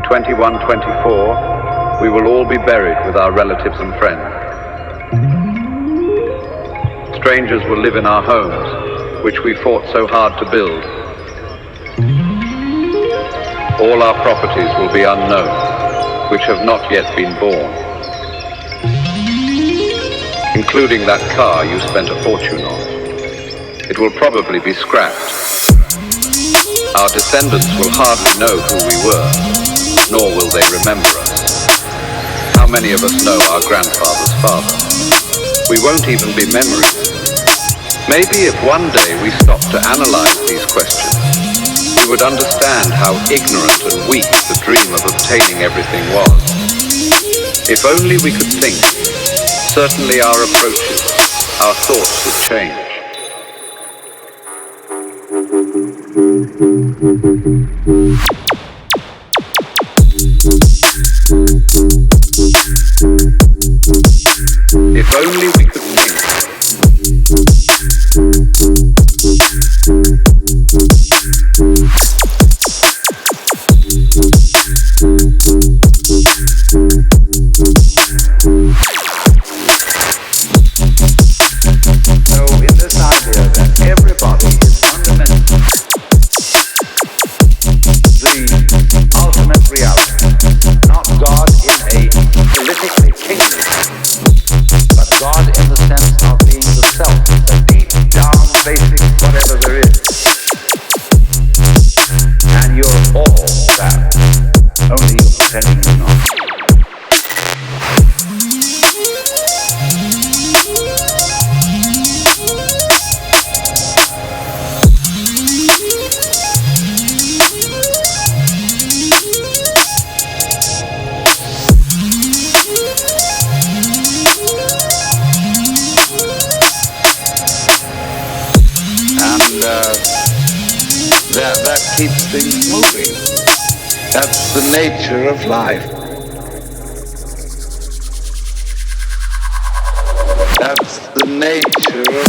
2124, we will all be buried with our relatives and friends. Strangers will live in our homes, which we fought so hard to build. All our properties will be unknown, which have not yet been born. Including that car you spent a fortune on. It will probably be scrapped. Our descendants will hardly know who we were, nor will they remember us. How many of us know our grandfather's father? We won't even be memories. Maybe if one day we stopped to analyze these questions, we would understand how ignorant and weak the dream of obtaining everything was. If only we could think, certainly our approaches, our thoughts would change. If only we could think. So in this idea that everybody is fundamental, the ultimate reality, not God in a politically kingly sense, but God in the sense of being the self, the deep down basic whatever there is. And you're all that, only you're pretending you're not. That keeps things moving. That's the nature of life. That's the nature of